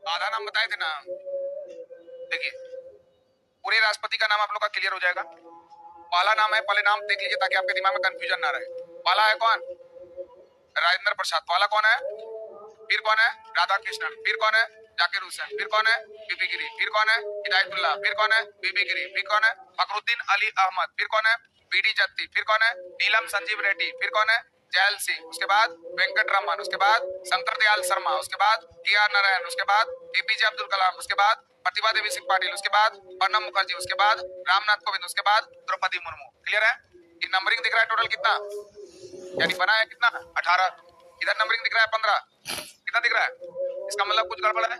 आधा नाम बताए थे ना। देखिए पूरे राष्ट्रपति का नाम आप लोग का क्लियर हो जाएगा। पहला नाम है, पहले नाम देख लीजिए ताकि आपके दिमाग में कंफ्यूजन ना रहे। पहला है कौन? राजेंद्र प्रसाद। पहला कौन है? फिर कौन है? राधा कृष्णन। फिर कौन है? जाकिर हुसैन। फिर कौन है? बीबी गिरी। फिर कौन है? हिदायतुल्लाह। फिर कौन है? बीबी गिरी। फिर कौन है? फखरुद्दीन अली अहमद। फिर कौन है? बीडी जत्ती। फिर कौन है? नीलम संजीव रेड्डी। फिर कौन है? जयल सिंह। उसके बाद वेंकट रमन। उसके बाद शंकर दयाल शर्मा। उसके बाद के आर नारायण। उसके बाद एपीजे अब्दुल कलाम। उसके बाद प्रतिभा देवी सिंह पाटिल। उसके बाद प्रणब मुखर्जी। उसके बाद रामनाथ कोविंद। उसके बाद द्रौपदी मुर्मू। क्लियर है? ये नंबरिंग दिख रहा है टोटल कितना, यानी बना है कितना? 18। इधर नंबरिंग दिख रहा है 15। कितना दिख रहा है? इसका मतलब कुछ गड़बड़ है।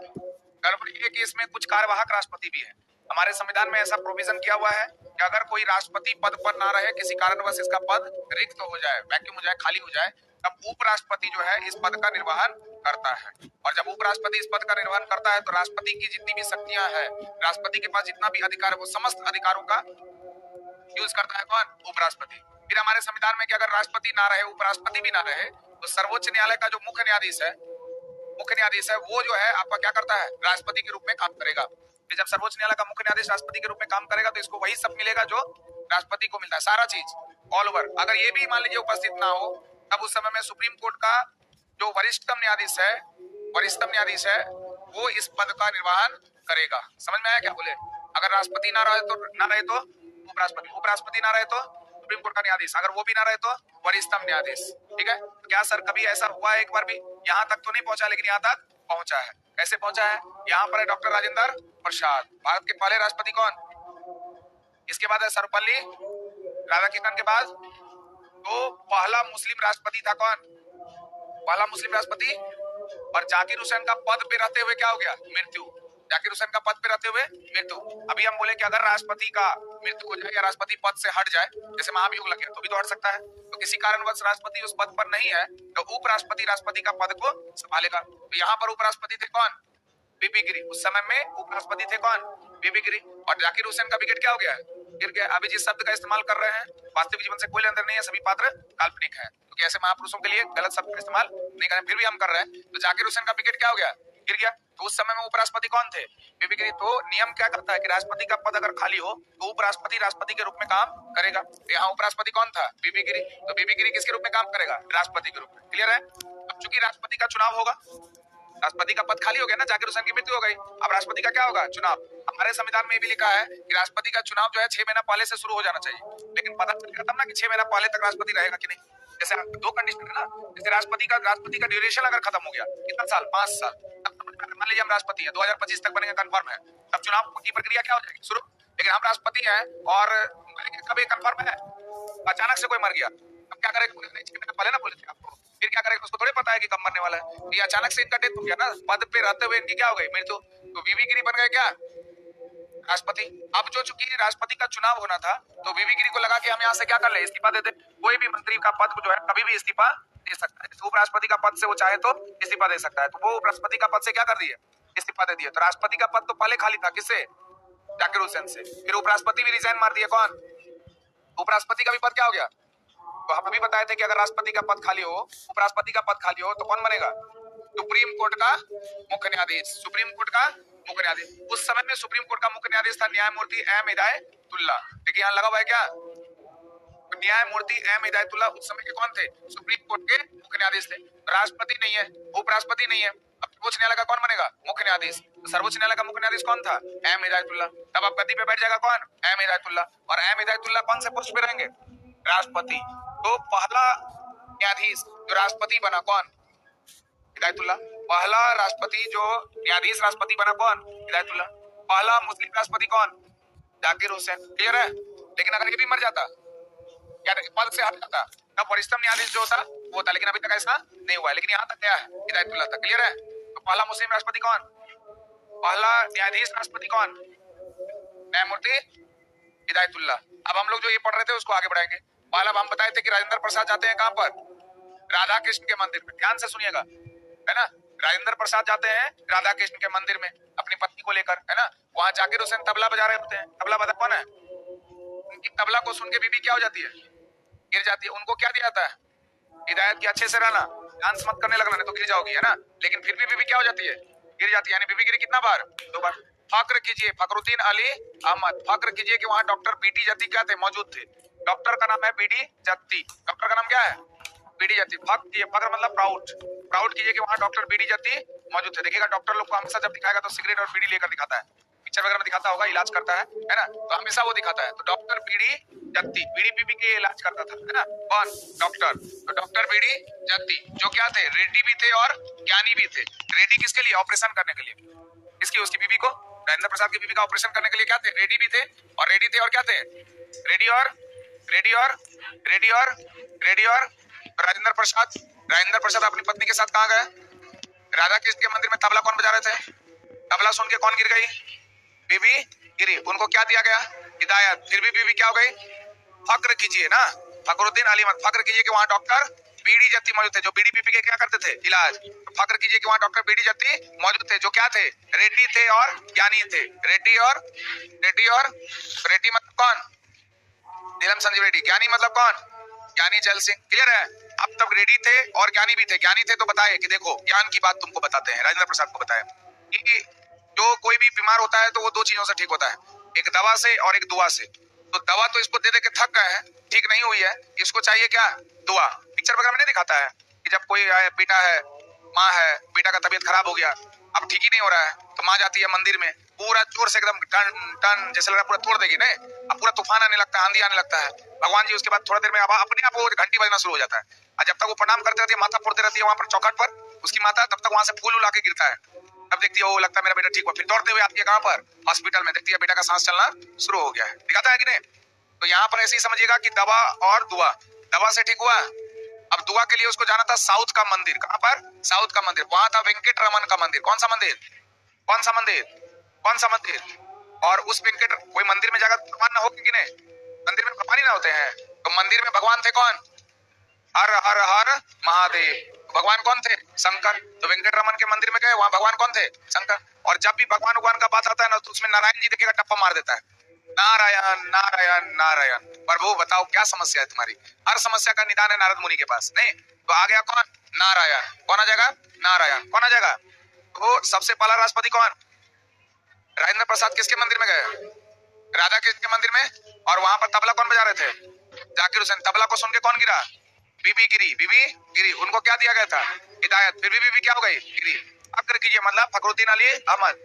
गड़बड़ ये कि इसमें कुछ कार्यवाहक राष्ट्रपति भी है। हमारे संविधान में ऐसा प्रोविजन किया हुआ है कि अगर कोई राष्ट्रपति पद पर ना रहे, किसी कारणवश इसका पद रिक्त हो जाए, वैक्यूम हो जाए, खाली हो जाए, तब उपराष्ट्रपति जो है इस पद का निर्वहन करता है। और जब उपराष्ट्रपति इस पद का निर्वहन करता है तो राष्ट्रपति की जितनी भी शक्तियां हैं, राष्ट्रपति के पास जितना भी अधिकार है, वो समस्त अधिकारों का यूज करता है कौन? उपराष्ट्रपति। फिर हमारे संविधान में कि अगर राष्ट्रपति ना रहे, उपराष्ट्रपति भी ना रहे, तो सर्वोच्च न्यायालय का जो मुख्य न्यायाधीश है वो जो है आपका क्या करता है? राष्ट्रपति के रूप में काम करेगा। फिर जब सर्वोच्च न्यायालय का मुख्य न्यायाधीश राष्ट्रपति के रूप में काम करेगा तो इसको वही सब मिलेगा जो राष्ट्रपति को मिलता है, सारा चीज ऑल ओवर। अगर ये भी मान लीजिए उपस्थित ना हो, तब उस समय में सुप्रीम कोर्ट का जो वरिष्ठतम न्यायाधीश है वो इस पद का निर्वहन करेगा। समझ में आया क्या बोले? अगर राष्ट्रपति ना रहे तो उपराष्ट्रपति ना रहे तो सुप्रीम कोर्ट का न्यायाधीश, अगर वो भी ना रहे तो वरिष्ठतम न्यायाधीश। ठीक है? तो क्या सर कभी ऐसा हुआ है? एक बार भी यहाँ तक तो नहीं पहुंचा, लेकिन यहाँ तक पहुंचा है। कैसे पहुंचा है? यहाँ पर है डॉक्टर राजेंद्र प्रसाद, भारत के पहले राष्ट्रपति। कौन? इसके बाद है सर्वपल्ली राधाकृष्णन। के बाद तो पहला मुस्लिम राष्ट्रपति था कौन? पहला मुस्लिम राष्ट्रपति। और जाकिर हुसैन का पद पे रहते हुए क्या हो गया? मृत्यु। जाकिर हुसैन का पद पे रहते हुए मृत्यु। अभी हम बोले कि अगर राष्ट्रपति का मृत्यु हो जाए या राष्ट्रपति पद से हट जाए, जैसे महाभियोग लग गया, तो भी तो हट सकता है। तो किसी कारणवश राष्ट्रपति उस पद पर नहीं है तो उपराष्ट्रपति राष्ट्रपति का पद को संभालेगा। तो यहाँ पर उपराष्ट्रपति थे कौन? बीबी गिरी। उस समय में उपराष्ट्रपति थे कौन? बीबी गिरी। और जाकिर हुसैन का विकेट क्या हो गया? गिर गया। अभी जिस शब्द का इस्तेमाल कर रहे हैं वास्तविक जीवन से कोई लेन देन नहीं है, सभी पात्र काल्पनिक है, क्योंकि ऐसे महापुरुषों के लिए गलत शब्द का इस्तेमाल नहीं करें, फिर भी हम कर रहे हैं। तो जाकिर हुसैन का विकेट क्या हो गया? गिर गया। तो उस समय में उपराष्ट्रपति कौन थे? बीबी गिरी। तो नियम क्या करता है कि राष्ट्रपति का पद अगर खाली हो तो उपराष्ट्रपति राष्ट्रपति के रूप में काम करेगा। तो यहाँ उपराष्ट्रपति कौन था? बीबी गिरी। तो बीबी गिरी किसके रूप में काम करेगा? राष्ट्रपति के रूप में। क्लियर है? अब चूंकि राष्ट्रपति का चुनाव होगा, राष्ट्रपति का पद खाली हो गया ना, जाकिर हुसैन की मृत्यु हो गई, अब राष्ट्रपति का क्या होगा? चुनाव। हमारे संविधान में भी लिखा है कि राष्ट्रपति का चुनाव जो है 6 महीना पहले से शुरू हो जाना चाहिए, लेकिन पता चलेगा तब ना कि 6 महीना पहले तक राष्ट्रपति रहेगा कि नहीं। जैसे दो कंडीशन है ना, जैसे राष्ट्रपति का ड्यूरेशन अगर खत्म हो गया, कितना साल? 5 साल। मान लीजिए हम राष्ट्रपति है, 2025 तक बनेंगे, कंफर्म है, तब चुनाव की प्रक्रिया क्या हो जाएगी? शुरू। लेकिन हम राष्ट्रपति हैं और कब कंफर्म है? अचानक से कोई मर गया, अब क्या करेंगे? पहले ना बोले थे आपको, फिर क्या करेंगे? उसको थोड़े पता है कि कब मरने वाला है। ये अचानक से इनका डेथ हो गया ना, पद पे रहते हुए इनकी क्या हो गई? मृत्यु। तो बीबी गिरी बन गए क्या? राष्ट्रपति। अब जो चूंकि राष्ट्रपति का चुनाव होना था तो बीबी गिरी को लगा कि हम यहाँ से क्या कर ले? इस्तीफा दे दे। कोई भी मंत्री का पद जो है कभी भी इस्तीफा दे सकता है। उपराष्ट्रपति का पद से वो चाहे तो इस्तीफा दे सकता है, तो वो उपराष्ट्रपति का पद से क्या कर दिए? इस्तीफा दे दिया। तो राष्ट्रपति का पद तो पहले खाली था, किससे? जाकिर हुसैन से। फिर उपराष्ट्रपति भी रिजाइन मार दिया। कौन? उपराष्ट्रपति का भी पद क्या हो गया? तो हम अभी बताए थे कि अगर राष्ट्रपति का पद खाली हो, उपराष्ट्रपति का पद खाली हो, तो कौन बनेगा? सुप्रीम कोर्ट का मुख्य न्यायाधीश। सुप्रीम कोर्ट का मुख्य न्यायाधीश। उस समय में सुप्रीम कोर्ट का मुख्य न्यायाधीश था न्यायमूर्ति एम हिदायतुल्लाह। देखिए यहाँ लगा हुआ है क्या? न्यायमूर्ति एम हिदायतुल्लाह उस समय के कौन थे? सुप्रीम कोर्ट के मुख्य न्यायाधीश थे। राष्ट्रपति नहीं है, उपराष्ट्रपति नहीं है, अब सर्वोच्च न्यायालय का कौन बनेगा? मुख्य न्यायाधीश। सर्वोच्च न्यायालय का मुख्य न्यायाधीश कौन था? एम हिदायतुल्लाह। तब अब गद्दी पे बैठ जाएगा कौन? एम हिदायतुल्लाह। और एम हिदायतुल्लाह कौन से पोस्ट पे रहेंगे? राष्ट्रपति। तो पहला न्यायाधीश जो राष्ट्रपति बना कौन? हिदायतुल्लाह। पहला राष्ट्रपति जो न्यायाधीश राष्ट्रपति बना कौन? हिदायतुल्लाह। पहला मुस्लिम राष्ट्रपति कौन? जाकिर हुसैन। क्लियर है? लेकिन अगर ये भी मर जाता या पद से हट जाता तब वरिष्ठतम न्यायाधीश जो था वो होता, लेकिन अभी तक ऐसा नहीं हुआ है। लेकिन यहाँ तक क्या है? हिदायतुल्लाह तक। क्लियर है? तो पहला मुस्लिम राष्ट्रपति कौन? पहला न्यायाधीश राष्ट्रपति कौन? न्यायमूर्ति हिदायतुल्लाह। अब हम लोग जो ये पढ़ रहे थे उसको आगे बढ़ाएंगे। पहला हम बताए थे कि राजेंद्र प्रसाद जाते हैं कहां पर? राधा कृष्ण के मंदिर में। ध्यान से सुनिएगा, है ना। राजेंद्र प्रसाद जाते हैं राधा कृष्ण के मंदिर में अपनी पत्नी को लेकर, है ना। वहां जाकिर हुसैन तबला बजा रहे होते हैं। तबला बजा कौन है? उनकी तबला को सुन के बीबी क्या हो जाती है? गिर जाती है। उनको क्या दिया था? हिदायत की अच्छे से रहना, डांस मत करने लगना नहीं तो गिर जाओगी, है ना। लेकिन फिर भी बीबी क्या हो जाती है? गिर जाती है, यानी बीबी गिरी कितना बार? 2 बार। फक्र कीजिए फखरुद्दीन अली अहमद, फक्र कीजिए कि वहां डॉक्टर बीडी जत्ती क्या थे? मौजूद थे। डॉक्टर का नाम है बीडी जत्ती, डॉक्टर का नाम क्या है? बीडी जत्ती। फक्र मतलब प्राउड, प्राउड कीजिए कि वहां डॉक्टर बीडी जत्ती मौजूद थे। देखिएगा डॉक्टर लोग को हमेशा जब दिखाएगा तो सिगरेट और बीड़ी लेकर दिखाता है, पिक्चर वगैरह में दिखाता होगा, इलाज करता है ना, तो हमेशा वो दिखाता है। तो डॉक्टर बीडी जत्ती बीड़ी पी के इलाज करता था, है ना, कौन? डॉक्टर। तो डॉक्टर बीडी जत्ती जो क्या थे? रेड्डी भी थे और ज्ञानी भी थे। रेड्डी किसके लिए? ऑपरेशन करने के लिए। किसकी? उसकी बीबी को, राजेंद्र प्रसाद की बीबी का ऑपरेशन करने के लिए क्या थे? रेड्डी भी थे और रेड्डी थे और क्या थे? रेड्डी और रेड्डी और रेड्डी और रेड्डी और राजेंद्र प्रसाद। राजेंद्र प्रसाद अपनी पत्नी के साथ कहाँ गए? राधा कृष्ण के मंदिर में तबला कौन बजा रहे थे? तबला सुन के कौन गिर गई? बीबी गिरी। उनको क्या दिया गया? हिदायत। फिर भी बीबी क्या हो गई? फक्र कीजिए ना, फखरुद्दीन अली अहमद, फक्र कीजिए कि वहां डॉक्टर बीडी जत्ती मौजूद थे जो बीडी पी के क्या करते थे? इलाज। तो फक्र कीजिए कि वहां डॉक्टर बीडी जत्ती मौजूद थे जो क्या थे? रेड्डी थे और ज्ञानी थे। रेड्डी और रेड्डी मतलब कौन? नीलम संजीव रेड्डी। ज्ञानी मतलब कौन? ज्ञानी चैल सिंह। क्लियर है? अब तक रेड्डी थे और ज्ञानी भी थे। ज्ञानी थे तो बताए कि देखो ज्ञान की बात तुमको बताते हैं, राजेंद्र प्रसाद को बताया कि जो कोई भी बीमार होता है तो वो 2 चीजों से ठीक होता है, एक दवा से और एक दुआ से। तो दवा तो इसको दे दे के थक गए हैं, ठीक नहीं हुई है, इसको चाहिए क्या? दुआ। पिक्चर वगैरह में नहीं दिखाता है कि जब कोई बेटा है, माँ है, बेटा का तबीयत खराब हो गया, अब ठीक ही नहीं हो रहा है, तो माँ जाती है मंदिर में, पूरा जोर से एकदम टन टन जैसे लग रहा पूरा तोड़ देगी, नहीं, अब पूरा तूफान आने लगता है, आंधी आने लगता है। भगवान जी उसके बाद थोड़ा देर में अब अपने आप वो घंटी बजना शुरू हो जाता है, और जब तक वो प्रणाम करते रहती है, माथा फोड़ते रहती है वहां पर चौखट पर उसकी माता, तब तक वहां से फूल उला के गिरता है। अब देखती है वो, लगता है मेरा बेटा ठीक हुआ, फिर दौड़ते हुए आती है कहां पर? हॉस्पिटल में। देखती है बेटा का सांस चलना शुरू हो गया है। दिखाता है कि नहीं? तो यहाँ पर ऐसे ही समझिएगा कि दवा और दुआ। दवा से ठीक हुआ, अब दुआ के लिए उसको जाना था साउथ का मंदिर। कहां पर? साउथ का मंदिर। वहां था वेंकट रमन का मंदिर। कौन सा मंदिर? कौन सा मंदिर? कौन सा मंदिर? और उस वेंकट, कोई मंदिर में जाकर भगवान ना होगी कि नहीं? मंदिर में भगवान ही ना होते हैं, तो मंदिर में भगवान थे कौन? हर हर हर महादेव। भगवान कौन थे? शंकर। तो वेंकटरमन के मंदिर में गए, वहां भगवान कौन थे? शंकर। और जब भी भगवान का बात आता है ना, तो उसमें नारायण जी देखिएगा टप्पा मार देता है, नारायण नारायण नारायण। प्रभु बताओ क्या समस्या है तुम्हारी? हर समस्या का निदान है नारद मुनि के पास, नहीं? तो आ गया कौन? नारायण। कौन आ जाएगा? नारायण। कौन आ जाएगा? तो सबसे पहला राष्ट्रपति कौन? राजेंद्र प्रसाद किसके मंदिर में गए? राधा कृष्ण के मंदिर में। और वहां पर तबला कौन बजा रहे थे? जाकिर हुसैन। तबला को सुन के कौन गिरा? बीबी गिरी। बीबी गिरी। उनको क्या दिया गया था? हिदायत। फिर भी बीबी क्या हो गई? गिरी। फक्र कीजिए मतलब फखरुद्दीन अली अहमद,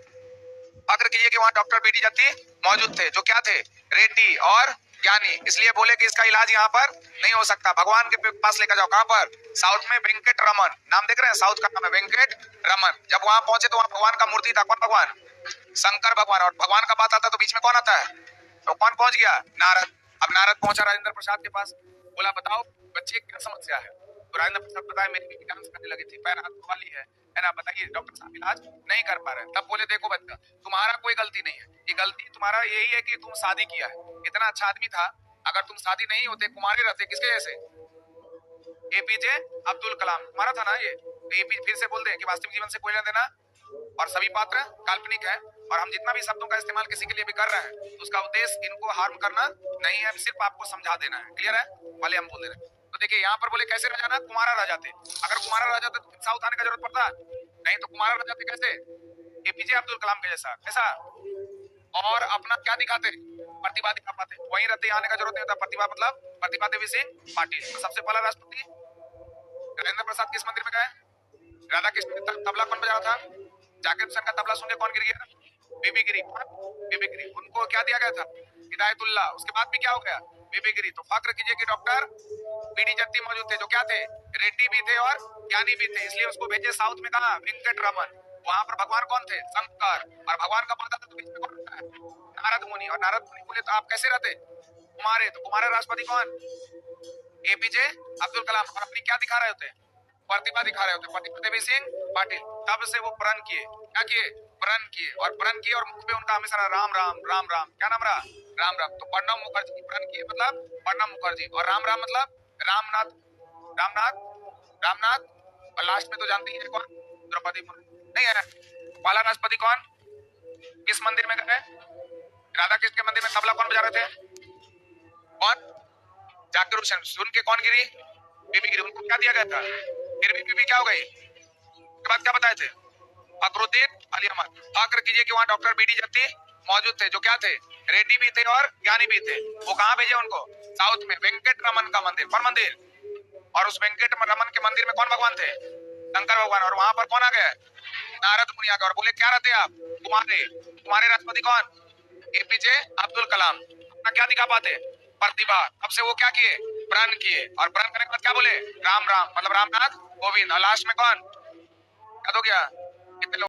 फक्र कीजिए कि वहां डॉक्टर बीडी जत्ती मौजूद थे जो क्या थे? रेड्डी और ज्ञानी। इसलिए बोले कि इसका इलाज यहाँ पर नहीं हो सकता, भगवान के पास लेकर जाओ। कहां पर? साउथ में वेंकट रमन। नाम देख रहे हैं? साउथ का नाम है वेंकट रमन। जब वहां पहुंचे तो वहां भगवान का मूर्ति था। कौन भगवान? शंकर भगवान। और भगवान का बात आता तो बीच में कौन आता है? तो कौन पहुंच गया? नारद। अब नारद पहुंचा राजेंद्र प्रसाद के पास, बोला बताओ बच्चे क्या समस्या है? तो राजेंद्र प्रसाद बताया मेरी बीवी डांस करने लगी थी, पैर हाथ वाली है ना, बताइए डॉक्टर साहब इलाज नहीं कर पा रहे। तब बोले देखो बच्चा, तुम्हारा कोई गलती नहीं है, ये गलती तुम्हारा यही है कि तुम शादी किया है। इतना अच्छा आदमी था, अगर तुम शादी नहीं होते, कुमारे रहते, किसके जैसे? एपीजे अब्दुल कलाम। तुम्हारा था ना ये। तो एपी फिर से बोल दें कि वास्तविक जीवन से कोई लेना देना और सभी पात्र काल्पनिक है, और हम जितना भी शब्दों का इस्तेमाल किसी के लिए भी कर रहे हैं तो उसका उद्देश्य इनको हार्म करना नहीं है, सिर्फ आपको समझा देना है। क्लियर है? वाले हम बोल दे रहे हैं। तो देखिए यहाँ पर बोले कैसे रह जाना? कुमारा रह जाते। अगर कुमारा रह जाते तो साउथ आने का जरूरत पड़ता नहीं, तो कुमारा रह जाते कैसे? एपीजे अब्दुल कलाम के जैसा। कैसा? और अपना क्या दिखाते? प्रतिभा दिखा पाते। वहीं रहते, आने का जरूरत नहीं होता। प्रतिभा मतलब प्रतिभा देवी सिंह पाटिल। तो सबसे पहला राष्ट्रपति राजेंद्र प्रसाद किस मंदिर में गए? राधा कृष्ण। तबला कौन बजा रहा था? जाकिर हुसैन का तबला सुन के कौन गिर गया? बीबी गिरी। बीबी गिरी। उनको क्या दिया गया था? हिदायतुल्लाह। उसके बाद भी क्या हो गया? बीबी गिरी। तो फक्र कीजिए कि डॉक्टर बीडी जत्ती मौजूद थे जो क्या थे? रेड्डी भी थे और ज्ञानी भी थे। इसलिए उसको भेजे साउथ में, कहा? वेंकट रमन। वहां पर भगवान कौन थे? शंकर। और भगवान का पता था तो बीच में कौन था? नारद मुनि। और नारद मुनि बोले तो आप कैसे रहते? कुमारे। तो कुमारे राष्ट्रपति कौन? एपीजे अब्दुल कलाम। और अपनी क्या दिखा रहे होते? प्रतिभा दिखा रहे होते, प्रतिभा देवी सिंह पाटिल। तब से वो प्रण किए। क्या किए? प्रण किए। और प्रण किए और मुख पे उनका हमेशा राम राम राम राम। क्या नाम रहा? राम राम। तो प्रणब मुखर्जी प्रण किए मतलब प्रणब मुखर्जी, और राम राम मतलब रामनाथ। रामनाथ रामनाथ। और लास्ट में तो जानते ही है कौन? द्रौपदी मुर्मू। नहीं है? पहला राष्ट्रपति कौन? किस मंदिर में गए? राधा कृष्ण के मंदिर में। तबला कौन बजा रहे थे? कौन? जाकिर हुसैन। सुन के कौन गिरी? बीबी गिरी। उनको क्या दिया गया था? फिर भी बीबी क्या हो गई? उसके बाद क्या बताए थे? फखरुद्दीन तालियां मत, फाक्र कीजिए कि वहां डॉक्टर बीडी जत्ती मौजूद थे, जो क्या थे, रेड्डी भी थे और ज्ञानी भी थे। वो कहां भेजे उनको? साउथ में वेंकट रमन का मंदिर। कौन मंदिर? और उस वेंकट रमन के मंदिर में कौन भगवान थे? शंकर भगवान। और वहां पर कौन आ गया? नारद मुनि आ गए और बोले क्या रहते आप तुम्हारे राष्ट्रपति कौन? एपीजे अब्दुल कलाम। अपना क्या दिखा पाते? प्रतिभा। अब से वो क्या किए? प्रण किए। और प्रण करने के बाद क्या बोले? राम राम, मतलब रामनाथ कोविंद। और लास्ट में कौन? याद हो गया? कितने लोग